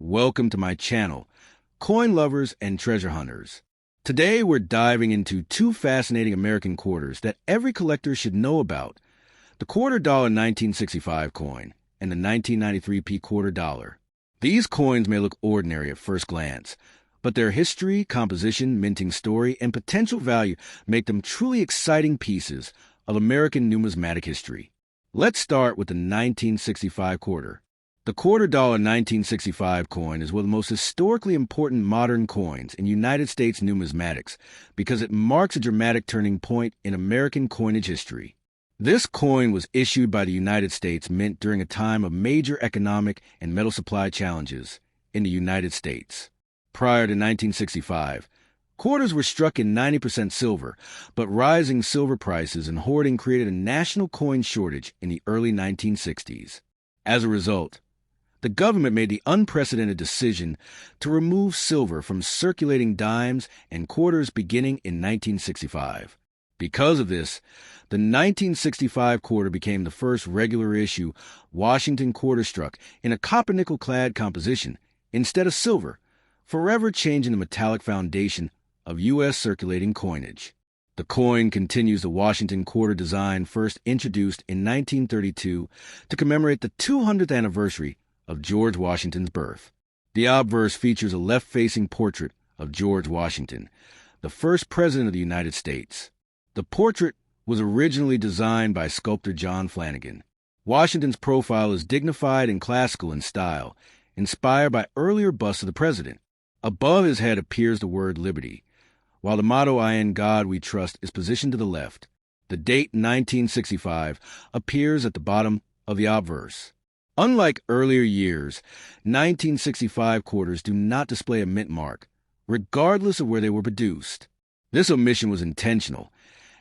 Welcome to my channel, coin lovers and treasure hunters. Today we're diving into two fascinating American quarters that every collector should know about: the $quarter 1965 coin and the 1993 quarter dollar. These coins may look ordinary at first glance, but their history, composition, minting story, and potential value make them truly exciting pieces of American numismatic history. Let's start with the 1965 quarter. The $quarter 1965 coin is one of the most historically important modern coins in United States numismatics because it marks a dramatic turning point in American coinage history. This coin was issued by the United States Mint during a time of major economic and metal supply challenges in the United States. Prior to 1965, quarters were struck in 90% silver, but rising silver prices and hoarding created a national coin shortage in the early 1960s. As a result, the government made the unprecedented decision to remove silver from circulating dimes and quarters beginning in 1965. Because of this, the 1965 quarter became the first regular issue Washington quarter struck in a copper-nickel clad composition instead of silver, forever changing the metallic foundation of U.S. circulating coinage. The coin continues the Washington quarter design first introduced in 1932 to commemorate the 200th anniversary of George Washington's birth. The obverse features a left-facing portrait of George Washington, the first president of the United States. The portrait was originally designed by sculptor John Flanagan. Washington's profile is dignified and classical in style, inspired by earlier busts of the president. Above his head appears the word Liberty, while the motto "I in God we trust" is positioned to the left. The date 1965 appears at the bottom of the obverse. Unlike earlier years, 1965 quarters do not display a mint mark, regardless of where they were produced. This omission was intentional,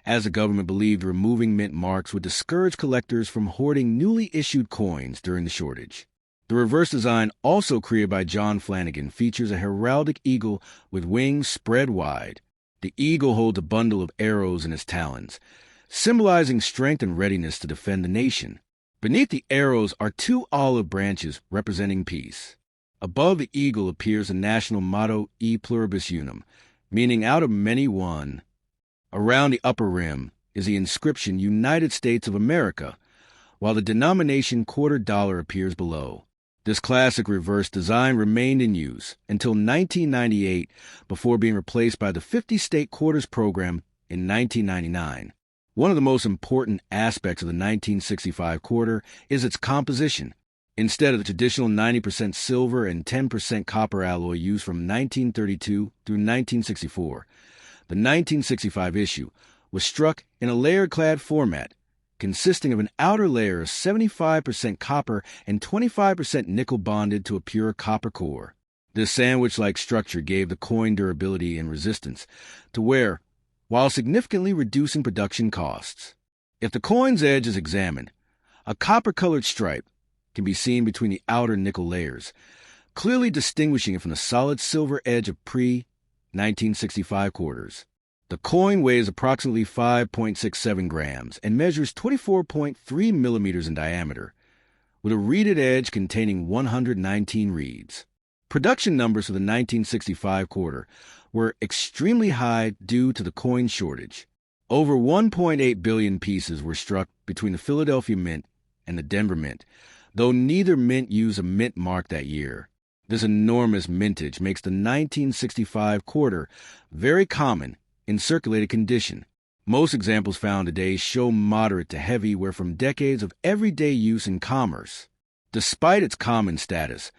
as the government believed removing mint marks would discourage collectors from hoarding newly issued coins during the shortage. The reverse design, also created by John Flanagan, features a heraldic eagle with wings spread wide. The eagle holds a bundle of arrows in its talons, symbolizing strength and readiness to defend the nation. Beneath the arrows are two olive branches representing peace. Above the eagle appears the national motto E pluribus unum, meaning out of many one. Around the upper rim is the inscription United States of America, while the denomination quarter dollar appears below. This classic reverse design remained in use until 1998 before being replaced by the 50-state quarters program in 1999. One of the most important aspects of the 1965 quarter is its composition. Instead of the traditional 90% silver and 10% copper alloy used from 1932 through 1964, the 1965 issue was struck in a layered clad format, consisting of an outer layer of 75% copper and 25% nickel bonded to a pure copper core. This sandwich-like structure gave the coin durability and resistance to wear, while significantly reducing production costs. If the coin's edge is examined, a copper-colored stripe can be seen between the outer nickel layers, clearly distinguishing it from the solid silver edge of pre-1965 quarters. The coin weighs approximately 5.67 grams and measures 24.3 millimeters in diameter, with a reeded edge containing 119 reeds. Production numbers for the 1965 quarter were extremely high due to the coin shortage. Over 1.8 billion pieces were struck between the Philadelphia Mint and the Denver Mint, though neither mint used a mint mark that year. This enormous mintage makes the 1965 quarter very common in circulated condition. Most examples found today show moderate to heavy wear from decades of everyday use in commerce. Despite its common status,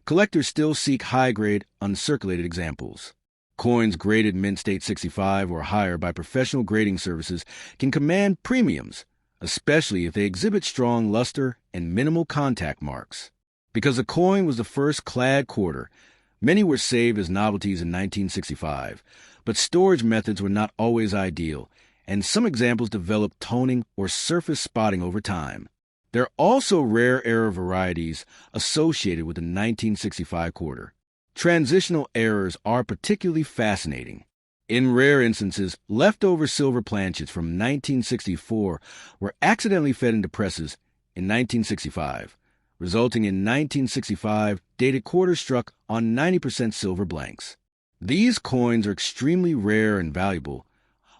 collectors still seek high-grade, uncirculated examples. Coins graded Mint State 65 or higher by professional grading services can command premiums, especially if they exhibit strong luster and minimal contact marks. Because the coin was the first clad quarter, many were saved as novelties in 1965, but storage methods were not always ideal, and some examples developed toning or surface spotting over time. There are also rare error varieties associated with the 1965 quarter. Transitional errors are particularly fascinating. In rare instances, leftover silver planchets from 1964 were accidentally fed into presses in 1965, resulting in 1965 dated quarters struck on 90% silver blanks. These coins are extremely rare and valuable,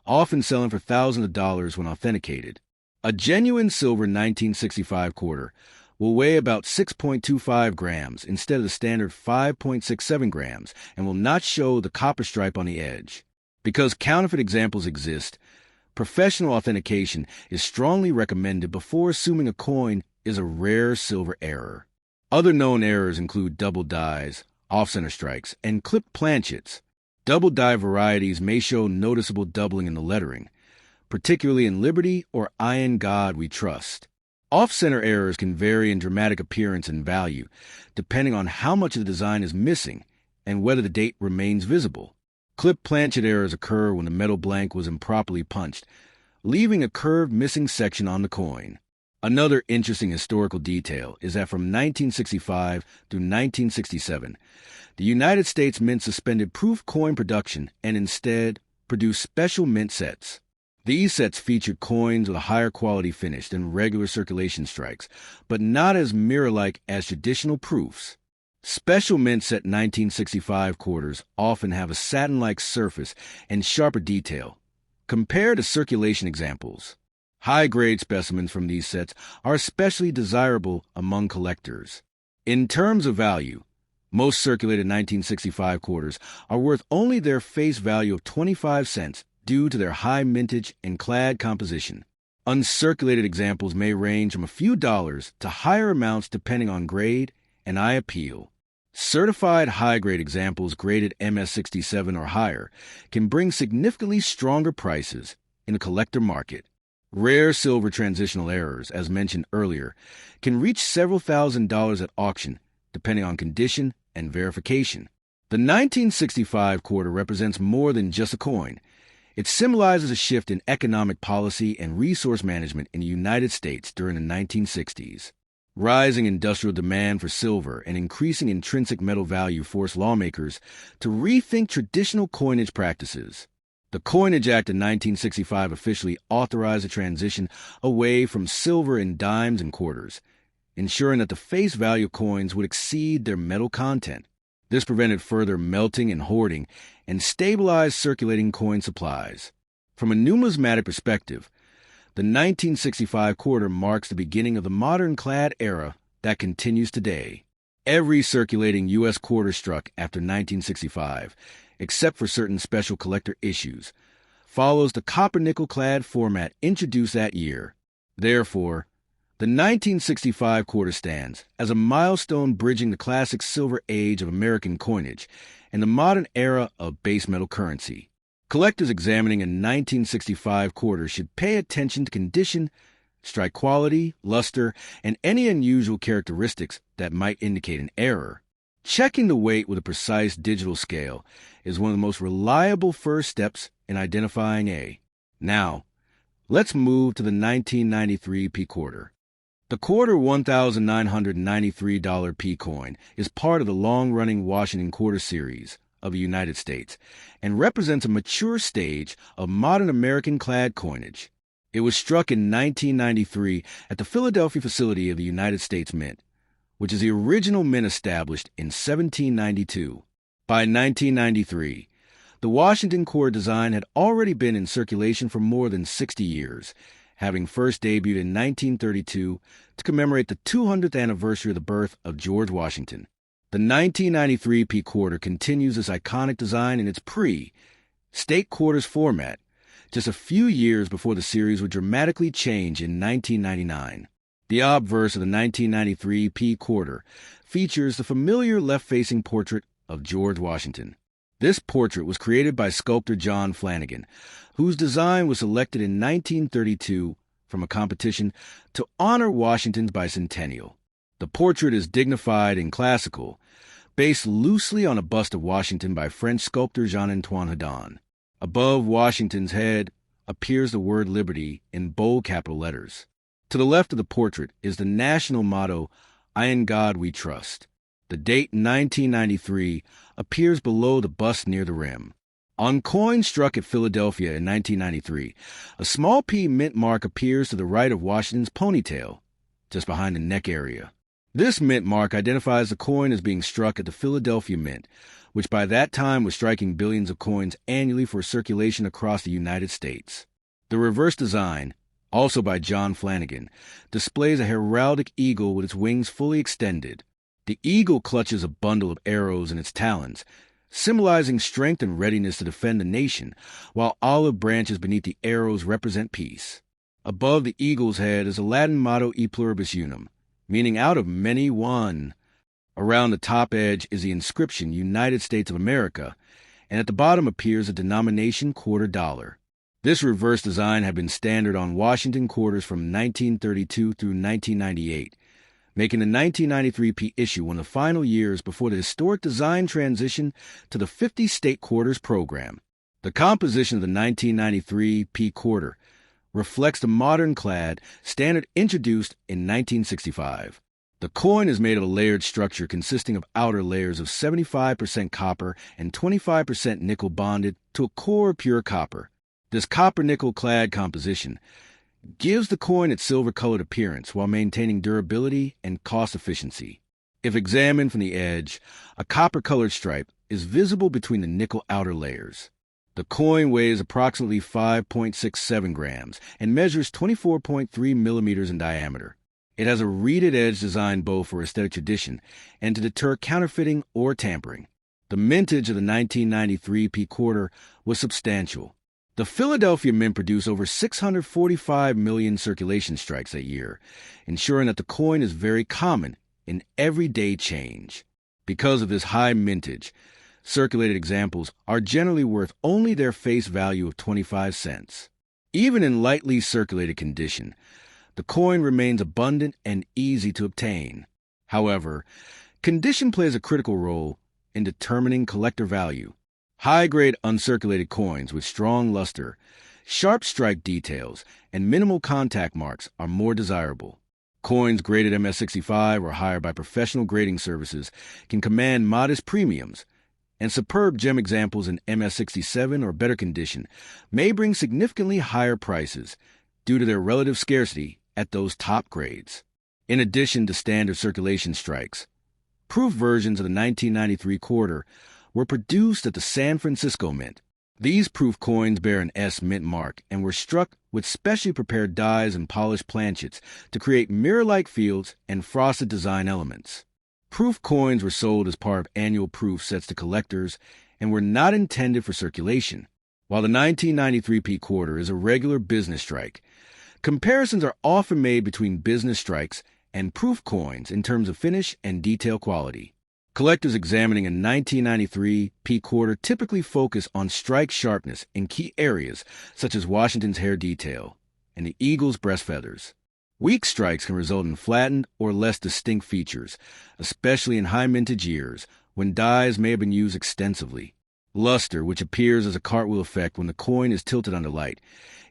often selling for thousands of dollars when authenticated. A genuine silver 1965 quarter will weigh about 6.25 grams instead of the standard 5.67 grams and will not show the copper stripe on the edge. Because counterfeit examples exist, professional authentication is strongly recommended before assuming a coin is a rare silver error. Other known errors include double dies, off-center strikes, and clipped planchets. Double die varieties may show noticeable doubling in the lettering, particularly in Liberty or I in God We Trust. Off-center errors can vary in dramatic appearance and value, depending on how much of the design is missing and whether the date remains visible. Clipped planchet errors occur when the metal blank was improperly punched, leaving a curved missing section on the coin. Another interesting historical detail is that from 1965 through 1967, the United States Mint suspended proof coin production and instead produced special mint sets. These sets featured coins with a higher quality finish than regular circulation strikes, but not as mirror-like as traditional proofs. Special mint set 1965 quarters often have a satin-like surface and sharper detail, compared to circulation examples. High-grade specimens from these sets are especially desirable among collectors. In terms of value, most circulated 1965 quarters are worth only their face value of 25 cents due to their high mintage and clad composition. Uncirculated examples may range from a few dollars to higher amounts depending on grade and eye appeal. Certified high-grade examples graded MS67 or higher can bring significantly stronger prices in a collector market. Rare silver transitional errors, as mentioned earlier, can reach several $1,000s at auction, depending on condition and verification. The 1965 quarter represents more than just a coin. It symbolizes a shift in economic policy and resource management in the United States during the 1960s. Rising industrial demand for silver and increasing intrinsic metal value forced lawmakers to rethink traditional coinage practices. The Coinage Act of 1965 officially authorized a transition away from silver in dimes and quarters, ensuring that the face value of coins would exceed their metal content. This prevented further melting and hoarding and stabilized circulating coin supplies. From a numismatic perspective, the 1965 quarter marks the beginning of the modern clad era that continues today. Every circulating U.S. quarter struck after 1965, except for certain special collector issues, follows the copper-nickel clad format introduced that year. Therefore, the 1965 quarter stands as a milestone bridging the classic silver age of American coinage and the modern era of base metal currency. Collectors examining a 1965 quarter should pay attention to condition, strike quality, luster, and any unusual characteristics that might indicate an error. Checking the weight with a precise digital scale is one of the most reliable first steps in identifying a. Now, let's move to the 1993 P quarter. The quarter $1,993 P coin is part of the long-running Washington quarter series of the United States and represents a mature stage of modern American clad coinage. It was struck in 1993 at the Philadelphia facility of the United States Mint, which is the original mint established in 1792. By 1993, the Washington quarter design had already been in circulation for more than 60 years, having first debuted in 1932 to commemorate the 200th anniversary of the birth of George Washington. The 1993 P quarter continues this iconic design in its pre-state quarters format, just a few years before the series would dramatically change in 1999. The obverse of the 1993 P quarter features the familiar left-facing portrait of George Washington. This portrait was created by sculptor John Flanagan, whose design was selected in 1932 from a competition to honor Washington's bicentennial. The portrait is dignified and classical, based loosely on a bust of Washington by French sculptor Jean-Antoine Hedon. Above Washington's head appears the word Liberty in bold capital letters. To the left of the portrait is the national motto, I in God We Trust. The date 1993 appears below the bust near the rim. On coins struck at Philadelphia in 1993, a small P mint mark appears to the right of Washington's ponytail, just behind the neck area. This mint mark identifies the coin as being struck at the Philadelphia Mint, which by that time was striking billions of coins annually for circulation across the United States. The reverse design, also by John Flanagan, displays a heraldic eagle with its wings fully extended. The eagle clutches a bundle of arrows in its talons, symbolizing strength and readiness to defend the nation, while olive branches beneath the arrows represent peace. Above the eagle's head is a Latin motto E pluribus unum, meaning out of many one. Around the top edge is the inscription United States of America, and at the bottom appears a denomination $quarter. This reverse design had been standard on Washington quarters from 1932 through 1998, making the 1993 P issue one of the final years before the historic design transition to the 50-state quarters program. The composition of the 1993 P quarter reflects the modern clad standard introduced in 1965. The coin is made of a layered structure consisting of outer layers of 75% copper and 25% nickel bonded to a core of pure copper. This copper-nickel clad composition gives the coin its silver-colored appearance while maintaining durability and cost efficiency. If examined from the edge, a copper-colored stripe is visible between the nickel outer layers. The coin weighs approximately 5.67 grams and measures 24.3 millimeters in diameter. It has a reeded edge designed both for aesthetic tradition and to deter counterfeiting or tampering. The mintage of the 1993 P quarter was substantial. The Philadelphia Mint produced over 645 million circulation strikes that year, ensuring that the coin is very common in everyday change. Because of this high mintage, circulated examples are generally worth only their face value of 25 cents. Even in lightly circulated condition, the coin remains abundant and easy to obtain. However, condition plays a critical role in determining collector value. High-grade uncirculated coins with strong luster, sharp strike details, and minimal contact marks are more desirable. Coins graded MS-65 or higher by professional grading services can command modest premiums, and superb gem examples in MS-67 or better condition may bring significantly higher prices due to their relative scarcity at those top grades. In addition to standard circulation strikes, proof versions of the 1993 quarter were produced at the San Francisco Mint. These proof coins bear an S mint mark and were struck with specially prepared dies and polished planchets to create mirror-like fields and frosted design elements. Proof coins were sold as part of annual proof sets to collectors and were not intended for circulation. While the 1993 P quarter is a regular business strike, comparisons are often made between business strikes and proof coins in terms of finish and detail quality. Collectors examining a 1993 P quarter typically focus on strike sharpness in key areas such as Washington's hair detail and the eagle's breast feathers. Weak strikes can result in flattened or less distinct features, especially in high mintage years when dies may have been used extensively. Luster, which appears as a cartwheel effect when the coin is tilted under light,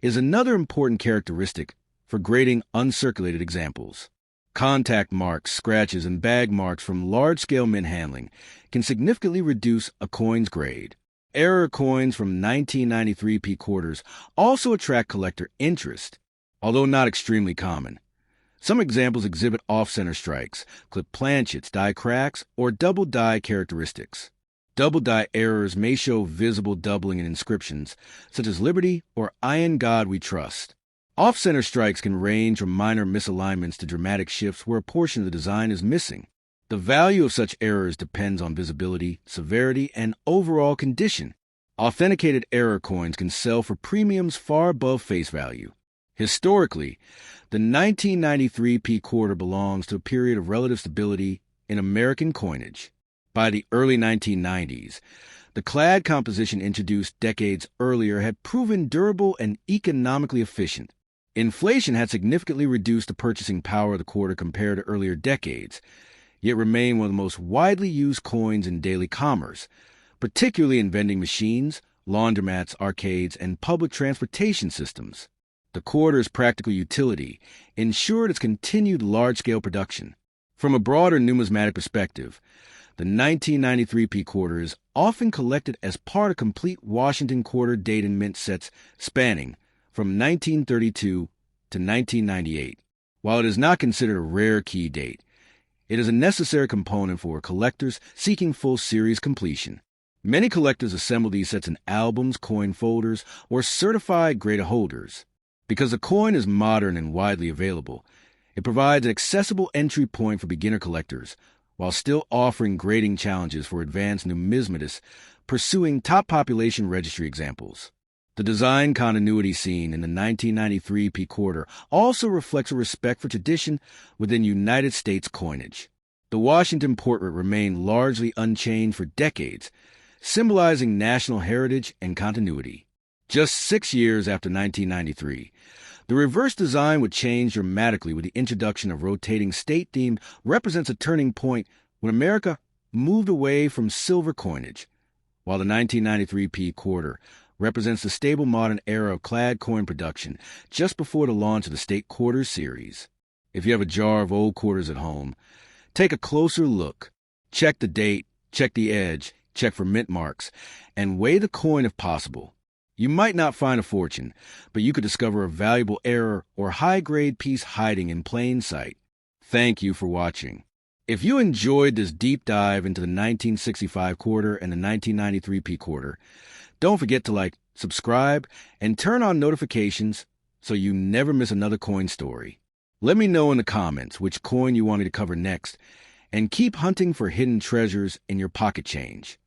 is another important characteristic for grading uncirculated examples. Contact marks, scratches, and bag marks from large-scale mint handling can significantly reduce a coin's grade. Error coins from 1993 P quarters also attract collector interest, although not extremely common. Some examples exhibit off-center strikes, clipped planchets, die cracks, or double die characteristics. Double die errors may show visible doubling in inscriptions, such as Liberty or I in God We Trust. Off-center strikes can range from minor misalignments to dramatic shifts where a portion of the design is missing. The value of such errors depends on visibility, severity, and overall condition. Authenticated error coins can sell for premiums far above face value. Historically, the 1993 P quarter belongs to a period of relative stability in American coinage. By the early 1990s, the clad composition introduced decades earlier had proven durable and economically efficient. Inflation had significantly reduced the purchasing power of the quarter compared to earlier decades, yet remained one of the most widely used coins in daily commerce, particularly in vending machines, laundromats, arcades, and public transportation systems. The quarter's practical utility ensured its continued large-scale production. From a broader numismatic perspective, the 1993 P quarter is often collected as part of complete Washington quarter date and mint sets spanning from 1932 to 1998. While it is not considered a rare key date, It is a necessary component for collectors seeking full series completion. Many collectors assemble these sets in albums, coin folders, or certified graded holders. Because the coin is modern and widely available, it provides an accessible entry point for beginner collectors, while still offering grading challenges for advanced numismatists pursuing top population registry examples. The design continuity seen in the 1993 P quarter also reflects a respect for tradition within United States coinage. The Washington portrait remained largely unchanged for decades, symbolizing national heritage and continuity. Just 6 years after 1993, the reverse design would change dramatically with the introduction of rotating state theme represents a turning point when America moved away from silver coinage, while the 1993 P quarter represents the stable modern era of clad coin production just before the launch of the State Quarters series. If you have a jar of old quarters at home, take a closer look. Check the date, check the edge, check for mint marks, and weigh the coin if possible. You might not find a fortune, but you could discover a valuable error or high-grade piece hiding in plain sight. Thank you for watching. If you enjoyed this deep dive into the 1965 quarter and the 1993 P quarter, don't forget to like, subscribe, and turn on notifications so you never miss another coin story. Let me know in the comments which coin you want me to cover next, and keep hunting for hidden treasures in your pocket change.